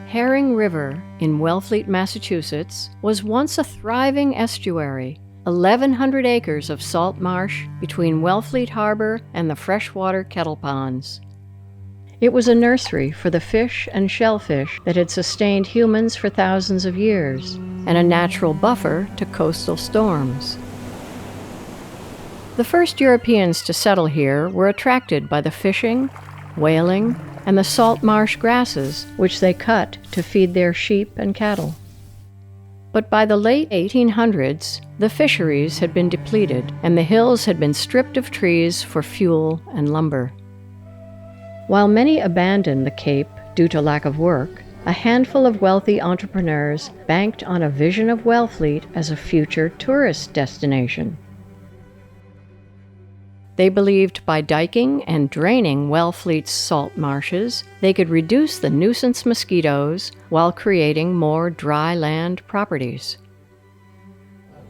Herring River in Wellfleet, Massachusetts, was once a thriving estuary, 1,100 acres of salt marsh between Wellfleet Harbor and the freshwater kettle ponds. It was a nursery for the fish and shellfish that had sustained humans for thousands of years, and a natural buffer to coastal storms. The first Europeans to settle here were attracted by the fishing, whaling, and the salt marsh grasses, which they cut to feed their sheep and cattle. But by the late 1800s, the fisheries had been depleted, and the hills had been stripped of trees for fuel and lumber. While many abandoned the Cape due to lack of work, a handful of wealthy entrepreneurs banked on a vision of Wellfleet as a future tourist destination. They believed by diking and draining Wellfleet's salt marshes, they could reduce the nuisance mosquitoes while creating more dry land properties.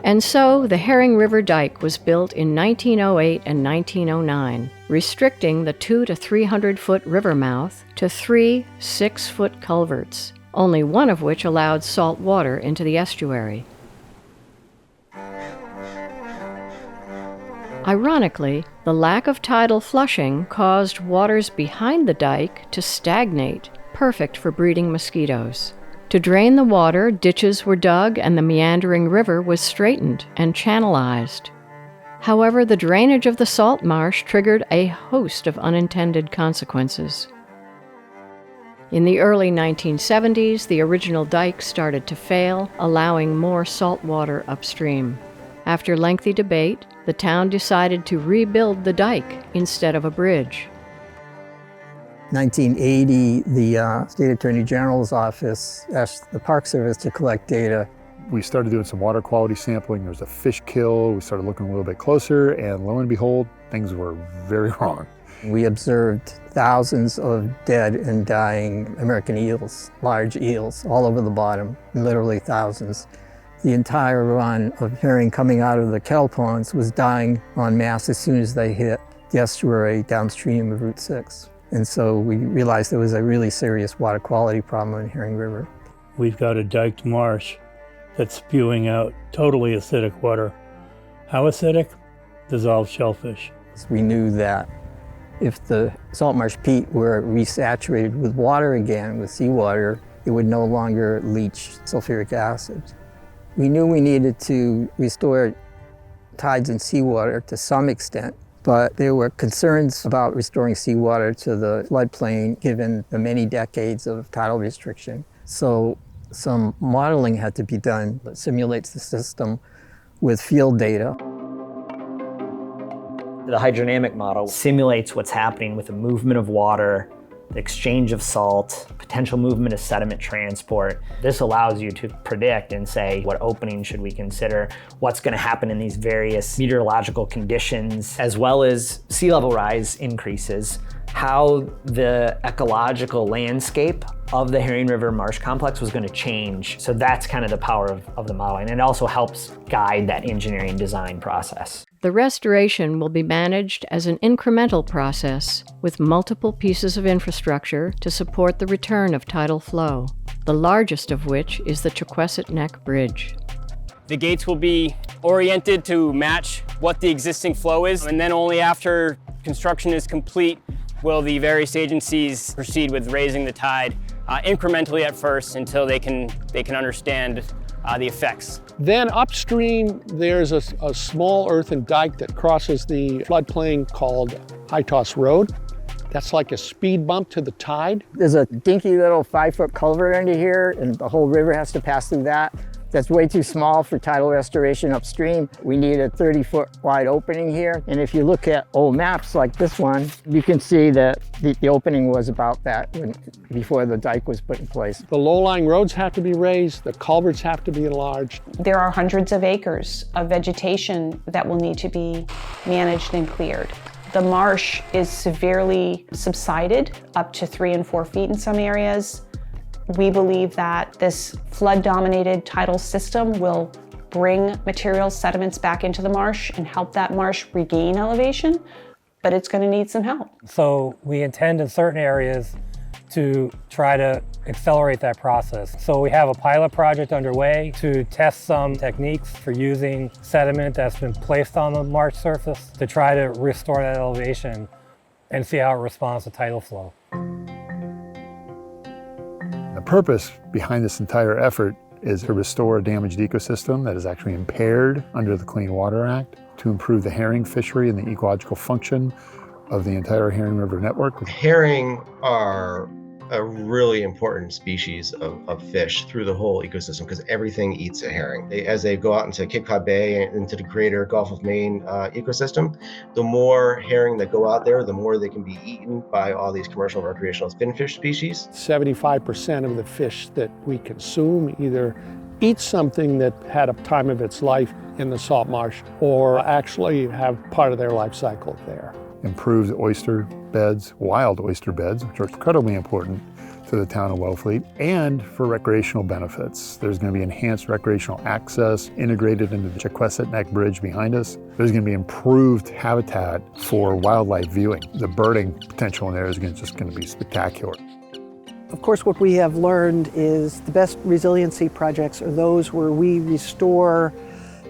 And so the Herring River Dike was built in 1908 and 1909, restricting the 200 to 300 foot river mouth to 3 6-foot culverts, only one of which allowed salt water into the estuary. Ironically, the lack of tidal flushing caused waters behind the dike to stagnate, perfect for breeding mosquitoes. To drain the water, ditches were dug and the meandering river was straightened and channelized. However, the drainage of the salt marsh triggered a host of unintended consequences. In the early 1970s, the original dike started to fail, allowing more salt water upstream. After lengthy debate, the town decided to rebuild the dike instead of a bridge. 1980, the State Attorney General's office asked the Park Service to collect data. We started doing some water quality sampling. There was a fish kill. We started looking a little bit closer, and lo and behold, things were very wrong. We observed thousands of dead and dying American eels, large eels, all over the bottom, literally thousands. The entire run of herring coming out of the kettle ponds was dying en masse as soon as they hit the estuary downstream of Route 6. And so we realized there was a really serious water quality problem in Herring River. We've got a diked marsh that's spewing out totally acidic water. How acidic? Dissolved shellfish. We knew that if the salt marsh peat were resaturated with water again, with seawater, it would no longer leach sulfuric acid. We knew we needed to restore tides and seawater to some extent, but there were concerns about restoring seawater to the floodplain given the many decades of tidal restriction. So some modeling had to be done that simulates the system with field data. The hydrodynamic model simulates what's happening with the movement of water, the exchange of salt, potential movement of sediment transport. This allows you to predict and say what opening should we consider, what's going to happen in these various meteorological conditions, as well as sea level rise increases, how the ecological landscape of the Herring River Marsh Complex was going to change. So that's kind of the power of the modeling. And it also helps guide that engineering design process. The restoration will be managed as an incremental process with multiple pieces of infrastructure to support the return of tidal flow, the largest of which is the Chequessett Neck Bridge. The gates will be oriented to match what the existing flow is, and then only after construction is complete will the various agencies proceed with raising the tide incrementally at first until they can understand the effects. Then upstream, there's a small earthen dike that crosses the floodplain called High Toss Road. That's like a speed bump to the tide. There's a dinky little 5-foot culvert under here, and the whole river has to pass through that. That's way too small for tidal restoration upstream. We need a 30-foot wide opening here. And if you look at old maps like this one, you can see that the opening was about that before the dike was put in place. The low-lying roads have to be raised, the culverts have to be enlarged. There are hundreds of acres of vegetation that will need to be managed and cleared. The marsh is severely subsided, up to 3 and 4 feet in some areas. We believe that this flood-dominated tidal system will bring material sediments back into the marsh and help that marsh regain elevation, but it's going to need some help. So we intend in certain areas to try to accelerate that process. So we have a pilot project underway to test some techniques for using sediment that's been placed on the marsh surface to try to restore that elevation and see how it responds to tidal flow. The purpose behind this entire effort is to restore a damaged ecosystem that is actually impaired under the Clean Water Act, to improve the herring fishery and the ecological function of the entire herring river network. Herring are a really important species of fish through the whole ecosystem because everything eats a herring. As they go out into Cape Cod Bay and into the greater Gulf of Maine ecosystem, the more herring that go out there, the more they can be eaten by all these commercial recreational finfish species. 75% of the fish that we consume either eat something that had a time of its life in the salt marsh or actually have part of their life cycle there. Improved oyster beds, wild oyster beds, which are incredibly important to the town of Wellfleet, and for recreational benefits. There's going to be enhanced recreational access integrated into the Chequessett Neck Bridge behind us. There's going to be improved habitat for wildlife viewing. The birding potential in there is just going to be spectacular. Of course, what we have learned is the best resiliency projects are those where we restore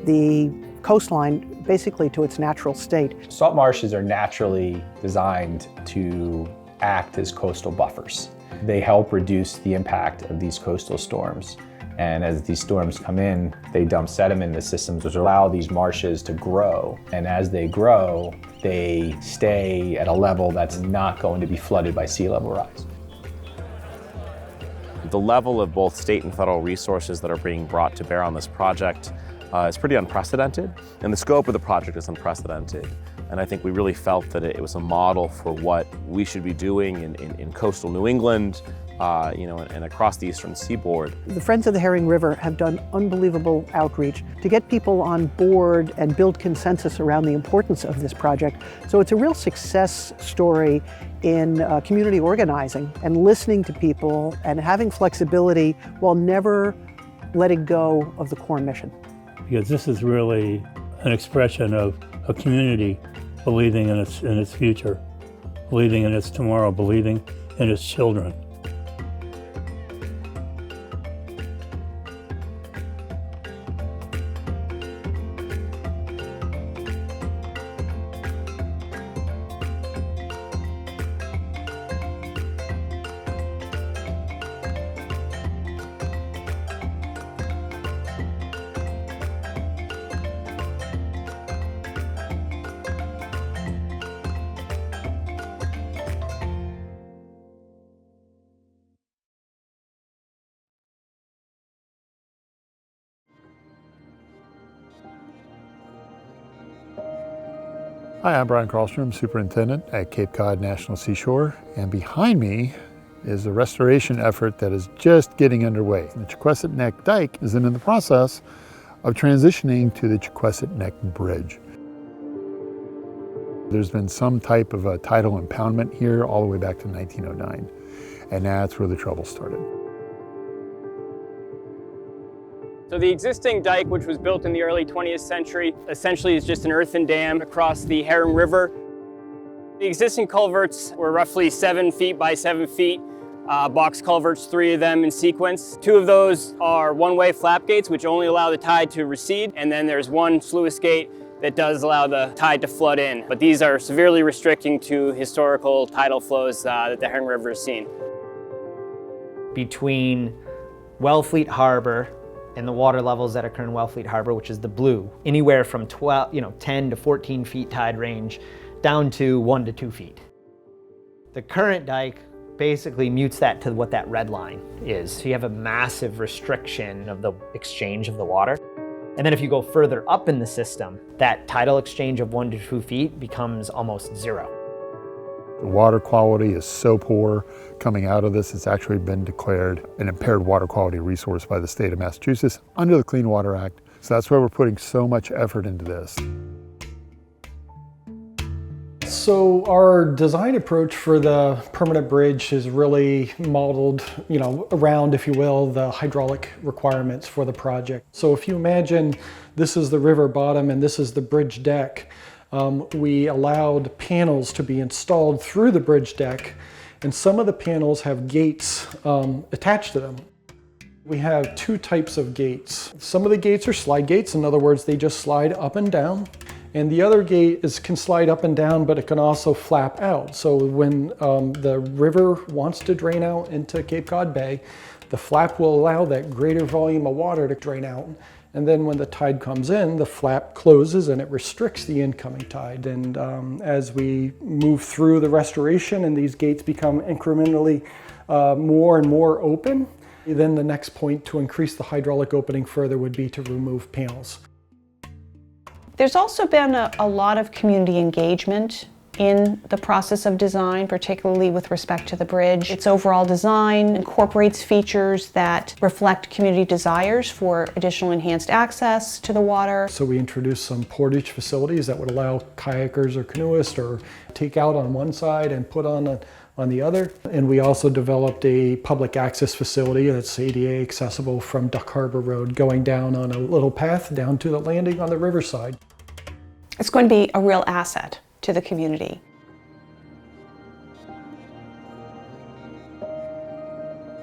the coastline basically to its natural state. Salt marshes are naturally designed to act as coastal buffers. They help reduce the impact of these coastal storms. And as these storms come in, they dump sediment in the systems, which allow these marshes to grow. And as they grow, they stay at a level that's not going to be flooded by sea level rise. The level of both state and federal resources that are being brought to bear on this project is pretty unprecedented, and the scope of the project is unprecedented. And I think we really felt that it was a model for what we should be doing in coastal New England, and across the eastern seaboard. The Friends of the Herring River have done unbelievable outreach to get people on board and build consensus around the importance of this project. So it's a real success story in community organizing and listening to people and having flexibility while never letting go of the core mission. Because this is really an expression of a community believing in its future, believing in its tomorrow, believing in its children. Hi, I'm Brian Karlstrom, Superintendent at Cape Cod National Seashore, and behind me is a restoration effort that is just getting underway. The Chequessett Neck Dike is in the process of transitioning to the Chequessett Neck Bridge. There's been some type of a tidal impoundment here all the way back to 1909, and that's where the trouble started. So the existing dike, which was built in the early 20th century, essentially is just an earthen dam across the Herring River. The existing culverts were roughly 7 feet by 7 feet, box culverts, 3 of them in sequence. 2 of those are one-way flap gates, which only allow the tide to recede, and then there's 1 sluice gate that does allow the tide to flood in. But these are severely restricting to historical tidal flows that the Herring River has seen. Between Wellfleet Harbor and the water levels that occur in Wellfleet Harbor, which is the blue, anywhere from 10 to 14 feet tide range down to 1 to 2 feet. The current dike basically mutes that to what that red line is. So you have a massive restriction of the exchange of the water. And then if you go further up in the system, that tidal exchange of 1 to 2 feet becomes almost 0. The water quality is so poor coming out of this, it's actually been declared an impaired water quality resource by the state of Massachusetts under the Clean Water Act. So that's why we're putting so much effort into this. So our design approach for the permanent bridge is really modeled, around, if you will, the hydraulic requirements for the project. So if you imagine this is the river bottom and this is the bridge deck, we allowed panels to be installed through the bridge deck, and some of the panels have gates attached to them. We have two types of gates. Some of the gates are slide gates. In other words, they just slide up and down. And the other gate can slide up and down, but it can also flap out. So when the river wants to drain out into Cape Cod Bay, the flap will allow that greater volume of water to drain out. And then when the tide comes in, the flap closes and it restricts the incoming tide. And as we move through the restoration and these gates become incrementally more and more open, then the next point to increase the hydraulic opening further would be to remove panels. There's also been a lot of community engagement in the process of design, particularly with respect to the bridge. Its overall design incorporates features that reflect community desires for additional enhanced access to the water. So we introduced some portage facilities that would allow kayakers or canoeists or take out on one side and put on the other. And we also developed a public access facility that's ADA accessible from Duck Harbor Road, going down on a little path down to the landing on the riverside. It's going to be a real asset to the community.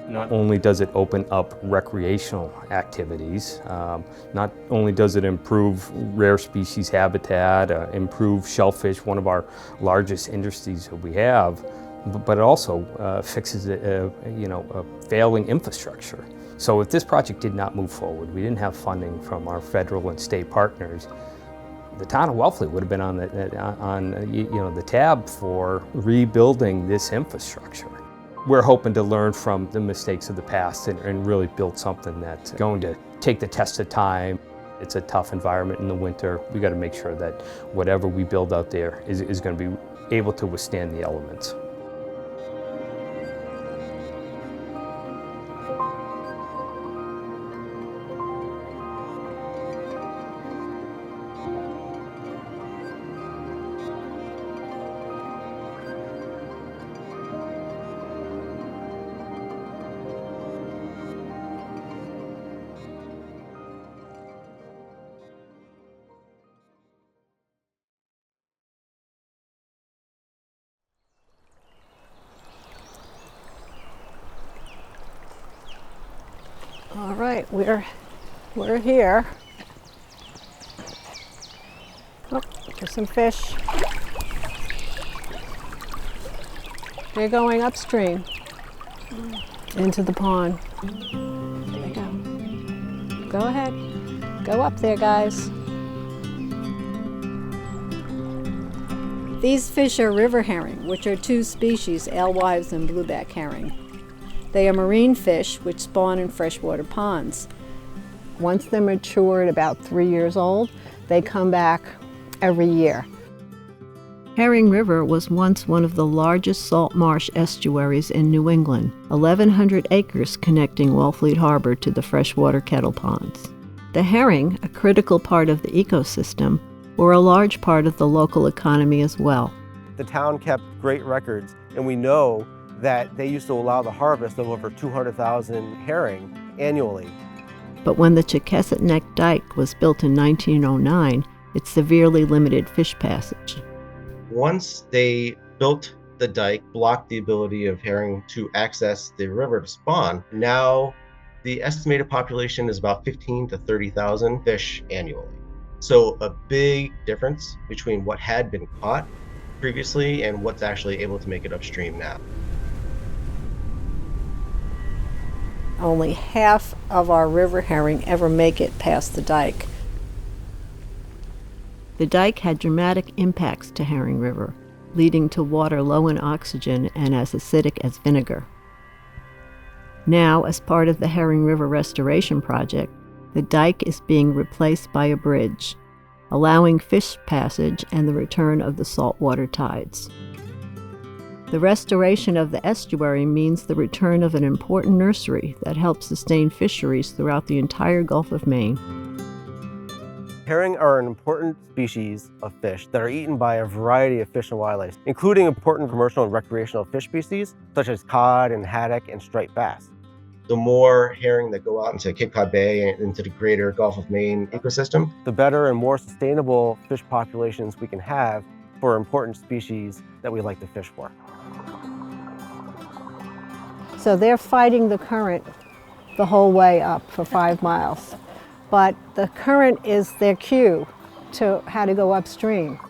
Not only does it open up recreational activities, not only does it improve rare species habitat, improve shellfish, one of our largest industries that we have, but it also fixes a failing infrastructure. So if this project did not move forward, we didn't have funding from our federal and state partners, the town of Wellfleet would have been on the tab for rebuilding this infrastructure. We're hoping to learn from the mistakes of the past and really build something that's going to take the test of time. It's a tough environment in the winter. We got to make sure that whatever we build out there is going to be able to withstand the elements. All right, we're here. Oh, there's some fish. They're going upstream into the pond. There they go. Go ahead. Go up there, guys. These fish are river herring, which are two species, alewives and blueback herring. They are marine fish which spawn in freshwater ponds. Once they're mature at about 3 years old, they come back every year. Herring River was once one of the largest salt marsh estuaries in New England, 1,100 acres connecting Wellfleet Harbor to the freshwater kettle ponds. The herring, a critical part of the ecosystem, were a large part of the local economy as well. The town kept great records, and we know that they used to allow the harvest of over 200,000 herring annually. But when the Chequessett Neck Dike was built in 1909, it severely limited fish passage. Once they built the dike, blocked the ability of herring to access the river to spawn, now the estimated population is about 15 to 30,000 fish annually. So a big difference between what had been caught previously and what's actually able to make it upstream now. Only half of our river herring ever make it past the dike. The dike had dramatic impacts to Herring River, leading to water low in oxygen and as acidic as vinegar. Now, as part of the Herring River Restoration Project, the dike is being replaced by a bridge, allowing fish passage and the return of the saltwater tides. The restoration of the estuary means the return of an important nursery that helps sustain fisheries throughout the entire Gulf of Maine. Herring are an important species of fish that are eaten by a variety of fish and wildlife, including important commercial and recreational fish species, such as cod and haddock and striped bass. The more herring that go out into Cape Cod Bay and into the greater Gulf of Maine ecosystem, the better and more sustainable fish populations we can have for important species that we like to fish for. So they're fighting the current the whole way up for 5 miles. But the current is their cue to how to go upstream.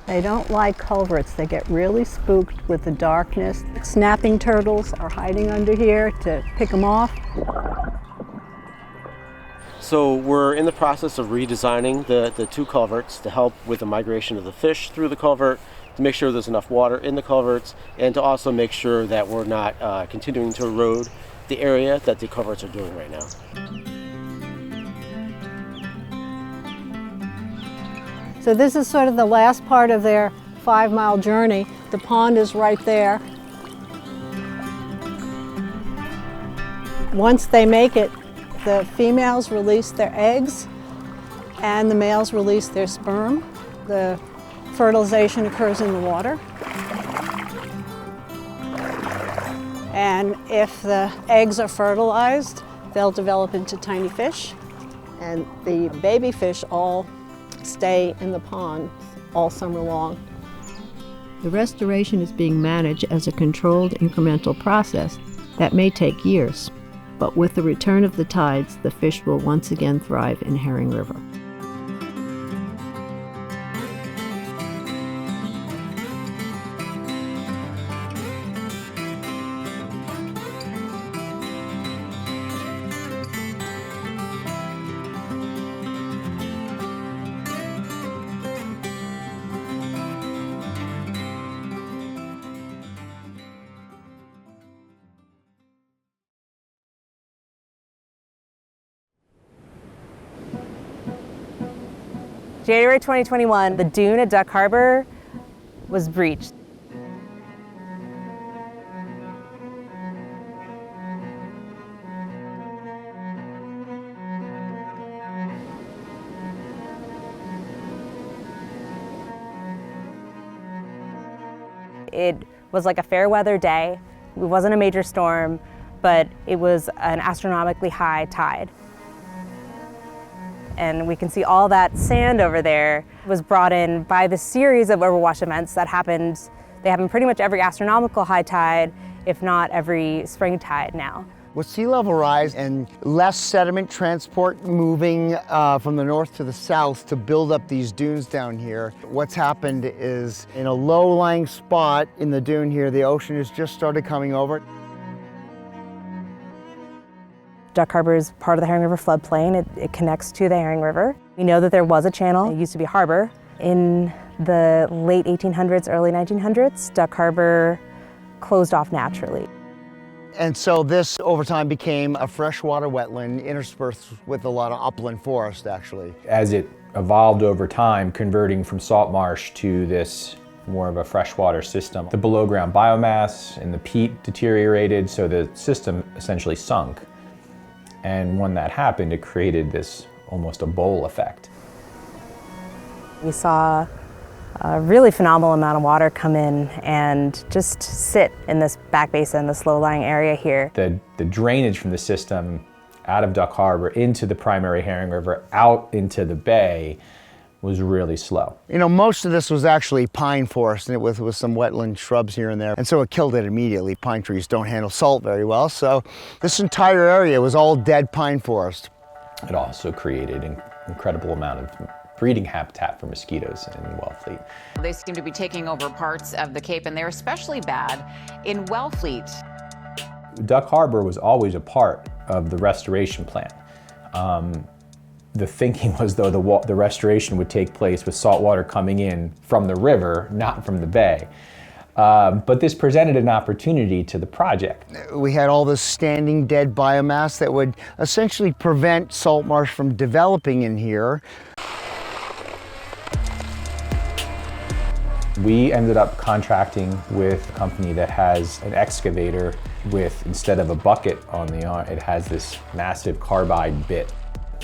They don't like culverts. They get really spooked with the darkness. Snapping turtles are hiding under here to pick them off. So we're in the process of redesigning the 2 culverts to help with the migration of the fish through the culvert, to make sure there's enough water in the culverts, and to also make sure that we're not continuing to erode the area that the culverts are doing right now. So this is sort of the last part of their 5-mile journey. The pond is right there. Once they make it, the females release their eggs and the males release their sperm. The fertilization occurs in the water. And if the eggs are fertilized, they'll develop into tiny fish. And the baby fish all stay in the pond all summer long. The restoration is being managed as a controlled incremental process that may take years. But with the return of the tides, the fish will once again thrive in Herring River. January 2021, the dune at Duck Harbor was breached. It was like a fair weather day. It wasn't a major storm, but it was an astronomically high tide. And we can see all that sand over there was brought in by the series of overwash events that happened. They happen pretty much every astronomical high tide, if not every spring tide now. With sea level rise and less sediment transport moving from the north to the south to build up these dunes down here, what's happened is in a low-lying spot in the dune here, the ocean has just started coming over. Duck Harbor is part of the Herring River floodplain. It connects to the Herring River. We know that there was a channel. It used to be a harbor. In the late 1800s, early 1900s, Duck Harbor closed off naturally. And so this, over time, became a freshwater wetland interspersed with a lot of upland forest, actually. As it evolved over time, converting from salt marsh to this more of a freshwater system, the below ground biomass and the peat deteriorated, so the system essentially sunk. And when that happened, it created this almost a bowl effect. We saw a really phenomenal amount of water come in and just sit in this back basin, this low-lying area here. The drainage from the system out of Duck Harbor into the primary Herring River, out into the bay, was really slow. You know, most of this was actually pine forest, and with some wetland shrubs here and there, and so it killed it immediately. Pine trees don't handle salt very well, so this entire area was all dead pine forest. It also created an incredible amount of breeding habitat for mosquitoes in Wellfleet. They seem to be taking over parts of the Cape, and they're especially bad in Wellfleet. Duck Harbor was always a part of the restoration plan. The thinking was, though, the restoration would take place with salt water coming in from the river, not from the bay. But this presented an opportunity to the project. We had all this standing dead biomass that would essentially prevent salt marsh from developing in here. We ended up contracting with a company that has an excavator with, instead of a bucket on the arm, it has this massive carbide bit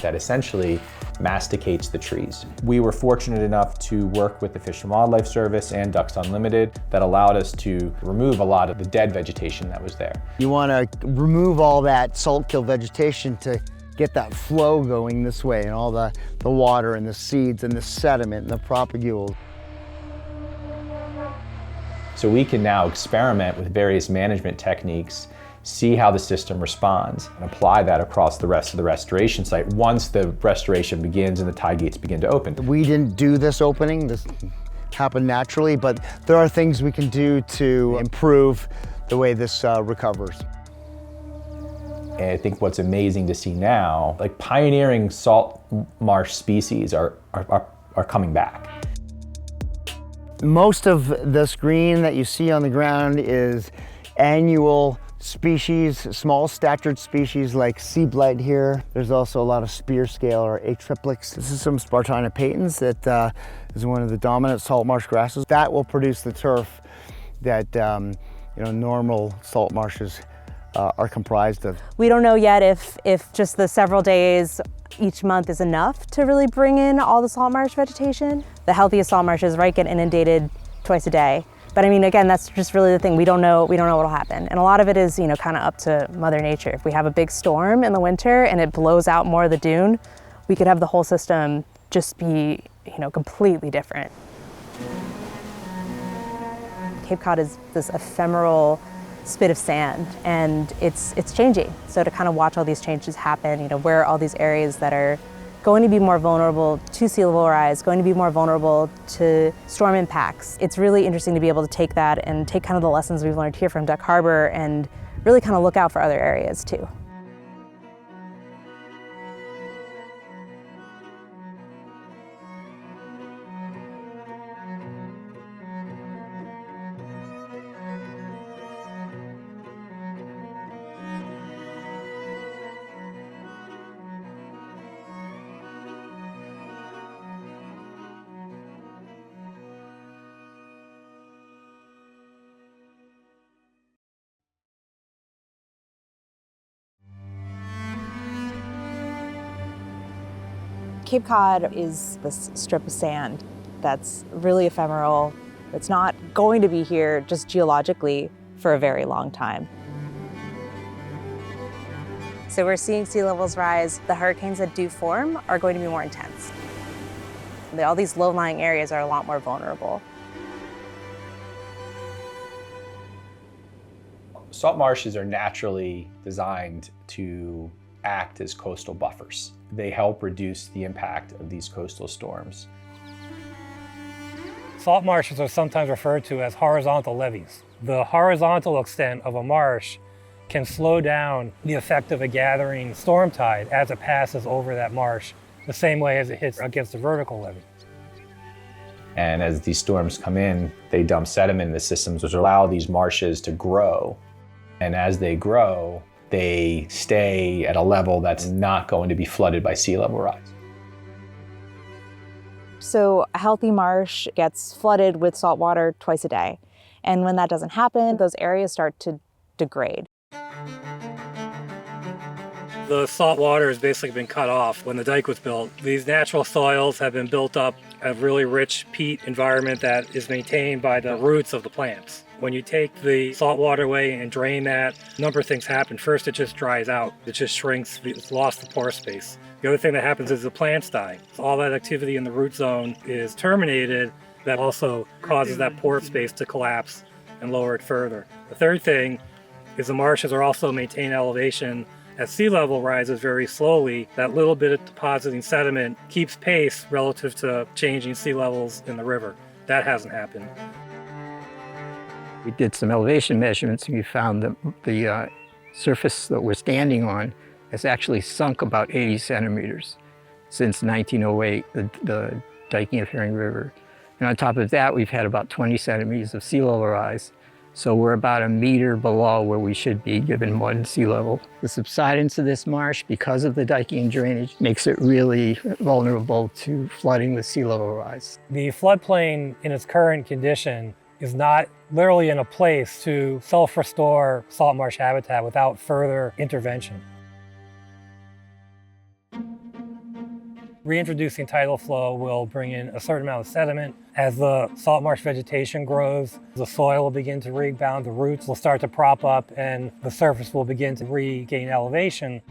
that essentially masticates the trees. We were fortunate enough to work with the Fish and Wildlife Service and Ducks Unlimited that allowed us to remove a lot of the dead vegetation that was there. You want to remove all that salt-killed vegetation to get that flow going this way, and all the water and the seeds and the sediment and the propagules. So we can now experiment with various management techniques, see how the system responds, and apply that across the rest of the restoration site once the restoration begins and the tide gates begin to open. We didn't do this opening, this happened naturally, but there are things we can do to improve the way this recovers. And I think what's amazing to see now, like pioneering salt marsh species are coming back. Most of this green that you see on the ground is annual species, small statured species like sea blade here. There's also a lot of spear scale or atriplix. This is some Spartina patens that is one of the dominant salt marsh grasses. That will produce the turf that normal salt marshes are comprised of. We don't know yet if just the several days each month is enough to really bring in all the salt marsh vegetation. The healthiest salt marshes, right, get inundated twice a day. But I mean, again, that's just really the thing. We don't know what'll happen. And a lot of it is, kind of up to Mother Nature. If we have a big storm in the winter and it blows out more of the dune, we could have the whole system just be, completely different. Cape Cod is this ephemeral spit of sand, and it's changing. So to kind of watch all these changes happen, where are all these areas that are going to be more vulnerable to sea level rise, going to be more vulnerable to storm impacts. It's really interesting to be able to take that and take kind of the lessons we've learned here from Duck Harbor and really kind of look out for other areas too. Cape Cod is this strip of sand that's really ephemeral. It's not going to be here just geologically for a very long time. So we're seeing sea levels rise. The hurricanes that do form are going to be more intense. All these low-lying areas are a lot more vulnerable. Salt marshes are naturally designed to act as coastal buffers. They help reduce the impact of these coastal storms. Salt marshes are sometimes referred to as horizontal levees. The horizontal extent of a marsh can slow down the effect of a gathering storm tide as it passes over that marsh, the same way as it hits against the vertical levee. And as these storms come in, they dump sediment in the systems, which allow these marshes to grow. And as they grow, they stay at a level that's not going to be flooded by sea level rise. So a healthy marsh gets flooded with salt water twice a day. And when that doesn't happen, those areas start to degrade. The salt water has basically been cut off when the dike was built. These natural soils have been built up, a really rich peat environment that is maintained by the roots of the plants. When you take the salt water away and drain that, a number of things happen. First, it just dries out. It just shrinks. It's lost the pore space. The other thing that happens is the plants die. So all that activity in the root zone is terminated. That also causes that pore space to collapse and lower it further. The third thing is the marshes are also maintained elevation. As sea level rises very slowly, that little bit of depositing sediment keeps pace relative to changing sea levels in the river. That hasn't happened. We did some elevation measurements and we found that the surface that we're standing on has actually sunk about 80 centimeters since 1908, the diking of Herring River. And on top of that, we've had about 20 centimeters of sea level rise. So we're about a meter below where we should be given one sea level. The subsidence of this marsh, because of the diking and drainage, makes it really vulnerable to flooding with sea level rise. The floodplain in its current condition is not literally in a place to self-restore salt marsh habitat without further intervention. Reintroducing tidal flow will bring in a certain amount of sediment. As the salt marsh vegetation grows, the soil will begin to rebound, the roots will start to prop up, and the surface will begin to regain elevation,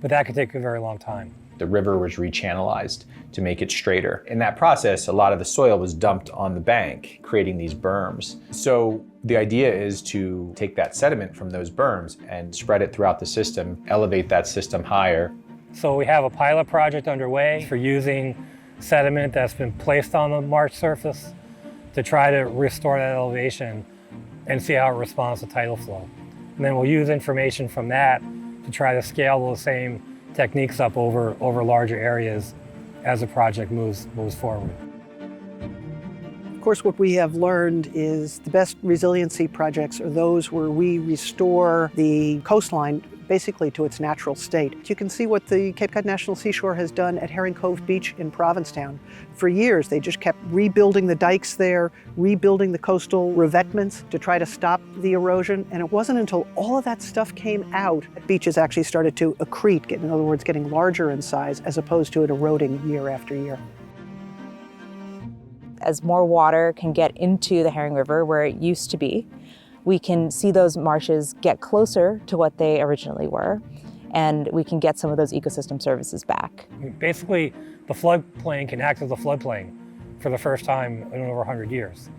but that could take a very long time. The river was rechannelized to make it straighter. In that process, a lot of the soil was dumped on the bank, creating these berms. So the idea is to take that sediment from those berms and spread it throughout the system, elevate that system higher. So we have a pilot project underway for using sediment that's been placed on the marsh surface to try to restore that elevation and see how it responds to tidal flow. And then we'll use information from that to try to scale those same techniques up over larger areas as the project moves forward. Of course, what we have learned is the best resiliency projects are those where we restore the coastline basically to its natural state. You can see what the Cape Cod National Seashore has done at Herring Cove Beach in Provincetown. For years, they just kept rebuilding the dikes there, rebuilding the coastal revetments to try to stop the erosion. And it wasn't until all of that stuff came out that beaches actually started to accrete, in other words, getting larger in size as opposed to it eroding year after year. As more water can get into the Herring River where it used to be, we can see those marshes get closer to what they originally were, and we can get some of those ecosystem services back. Basically, the floodplain can act as a floodplain for the first time in over 100 years.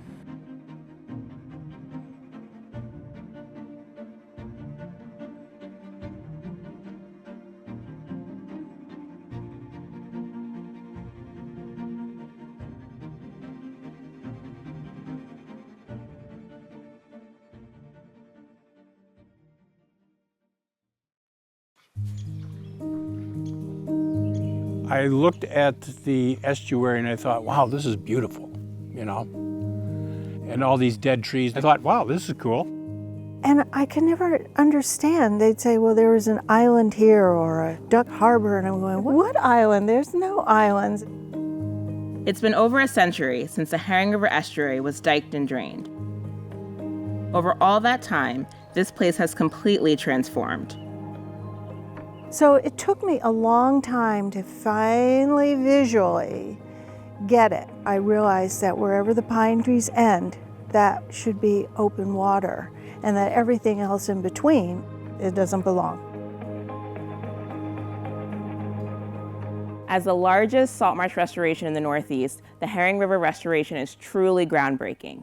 I looked at the estuary and I thought, wow, this is beautiful, you know? And all these dead trees. I thought, wow, this is cool. And I could never understand. They'd say, well, there was an island here or a duck harbor. And I'm going, what island? There's no islands. It's been over a century since the Herring River estuary was diked and drained. Over all that time, this place has completely transformed. So it took me a long time to finally visually get it. I realized that wherever the pine trees end, that should be open water, and that everything else in between, it doesn't belong. As the largest salt marsh restoration in the Northeast, the Herring River restoration is truly groundbreaking.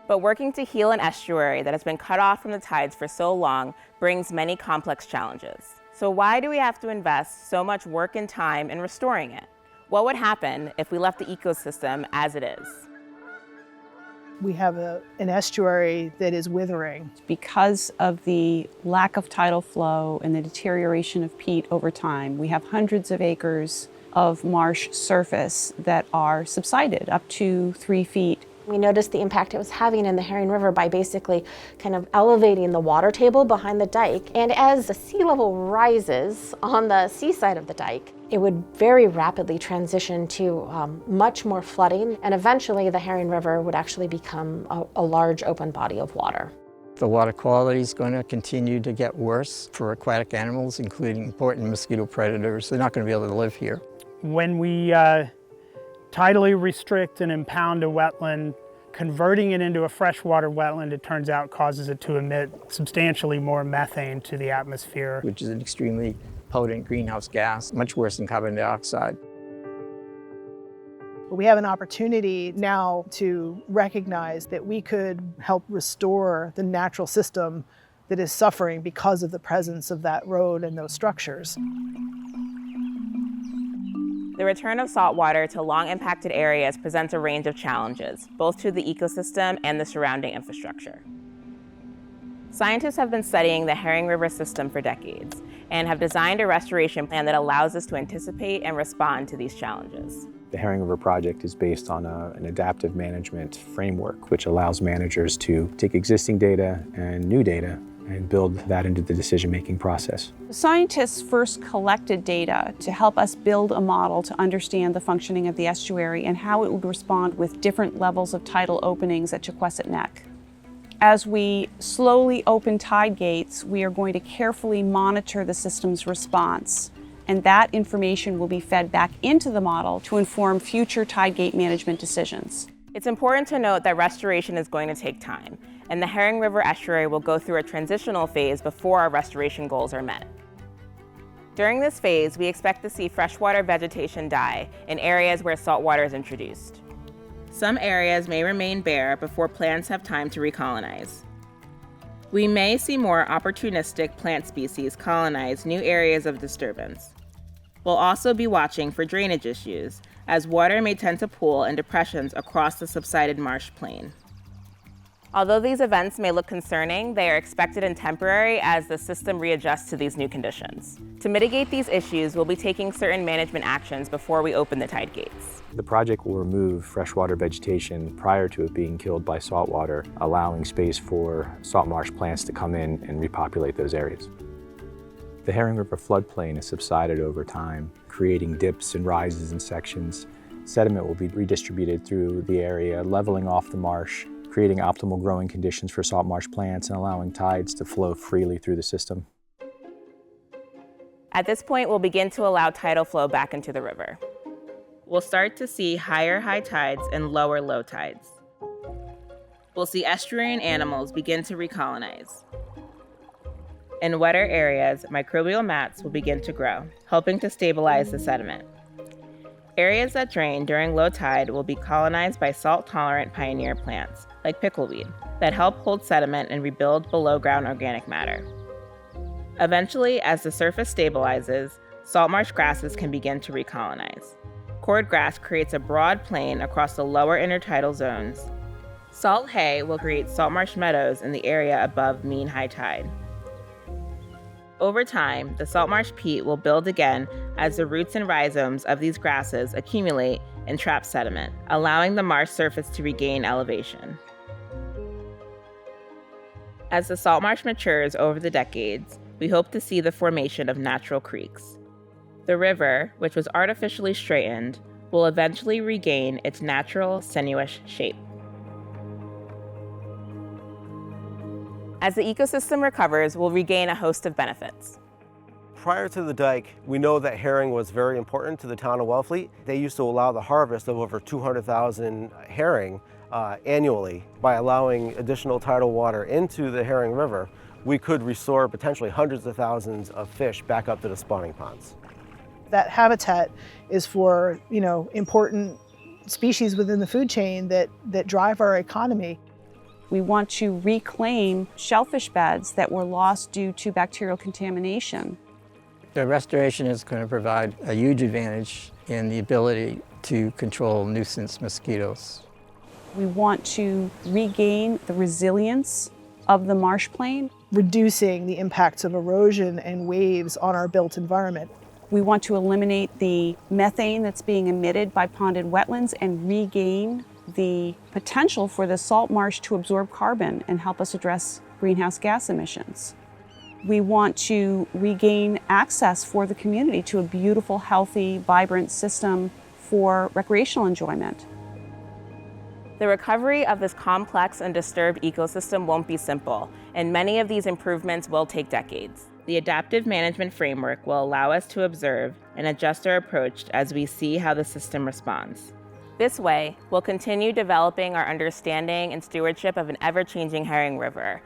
But working to heal an estuary that has been cut off from the tides for so long brings many complex challenges. So why do we have to invest so much work and time in restoring it? What would happen if we left the ecosystem as it is? We have an estuary that is withering. Because of the lack of tidal flow and the deterioration of peat over time, we have hundreds of acres of marsh surface that are subsided up to 3 feet. We noticed the impact it was having in the Herring River by basically kind of elevating the water table behind the dike. And as the sea level rises on the seaside of the dike, it would very rapidly transition to much more flooding, and eventually the Herring River would actually become a large open body of water. The water quality is going to continue to get worse for aquatic animals, including important mosquito predators. They're not going to be able to live here. When we tidally restrict and impound a wetland, converting it into a freshwater wetland, it turns out causes it to emit substantially more methane to the atmosphere. Which is an extremely potent greenhouse gas, much worse than carbon dioxide. We have an opportunity now to recognize that we could help restore the natural system that is suffering because of the presence of that road and those structures. The return of saltwater to long-impacted areas presents a range of challenges, both to the ecosystem and the surrounding infrastructure. Scientists have been studying the Herring River system for decades and have designed a restoration plan that allows us to anticipate and respond to these challenges. The Herring River project is based on an adaptive management framework, which allows managers to take existing data and new data and build that into the decision-making process. Scientists first collected data to help us build a model to understand the functioning of the estuary and how it would respond with different levels of tidal openings at Chequessett Neck. As we slowly open tide gates, we are going to carefully monitor the system's response, and that information will be fed back into the model to inform future tide gate management decisions. It's important to note that restoration is going to take time, and the Herring River estuary will go through a transitional phase before our restoration goals are met. During this phase, we expect to see freshwater vegetation die in areas where saltwater is introduced. Some areas may remain bare before plants have time to recolonize. We may see more opportunistic plant species colonize new areas of disturbance. We'll also be watching for drainage issues, as water may tend to pool in depressions across the subsided marsh plain. Although these events may look concerning, they are expected and temporary as the system readjusts to these new conditions. To mitigate these issues, we'll be taking certain management actions before we open the tide gates. The project will remove freshwater vegetation prior to it being killed by saltwater, allowing space for salt marsh plants to come in and repopulate those areas. The Herring River floodplain has subsided over time, creating dips and rises in sections. Sediment will be redistributed through the area, leveling off the marsh, creating optimal growing conditions for salt marsh plants and allowing tides to flow freely through the system. At this point, we'll begin to allow tidal flow back into the river. We'll start to see higher high tides and lower low tides. We'll see estuarine animals begin to recolonize. In wetter areas, microbial mats will begin to grow, helping to stabilize the sediment. Areas that drain during low tide will be colonized by salt-tolerant pioneer plants, like pickleweed, that help hold sediment and rebuild below-ground organic matter. Eventually, as the surface stabilizes, salt marsh grasses can begin to recolonize. Cordgrass creates a broad plain across the lower intertidal zones. Salt hay will create salt marsh meadows in the area above mean high tide. Over time, the salt marsh peat will build again as the roots and rhizomes of these grasses accumulate and trap sediment, allowing the marsh surface to regain elevation. As the salt marsh matures over the decades, we hope to see the formation of natural creeks. The river, which was artificially straightened, will eventually regain its natural sinuous shape. As the ecosystem recovers, we'll regain a host of benefits. Prior to the dike, we know that herring was very important to the town of Wellfleet. They used to allow the harvest of over 200,000 herring annually. By allowing additional tidal water into the Herring River, we could restore potentially hundreds of thousands of fish back up to the spawning ponds. That habitat is for, important species within the food chain that drive our economy. We want to reclaim shellfish beds that were lost due to bacterial contamination. The restoration is going to provide a huge advantage in the ability to control nuisance mosquitoes. We want to regain the resilience of the marsh plain, reducing the impacts of erosion and waves on our built environment. We want to eliminate the methane that's being emitted by ponded wetlands and regain the potential for the salt marsh to absorb carbon and help us address greenhouse gas emissions. We want to regain access for the community to a beautiful, healthy, vibrant system for recreational enjoyment. The recovery of this complex and disturbed ecosystem won't be simple, and many of these improvements will take decades. The adaptive management framework will allow us to observe and adjust our approach as we see how the system responds. This way, we'll continue developing our understanding and stewardship of an ever-changing herring river.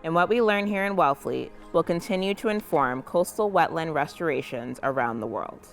And what we learn here in Wellfleet will continue to inform coastal wetland restorations around the world.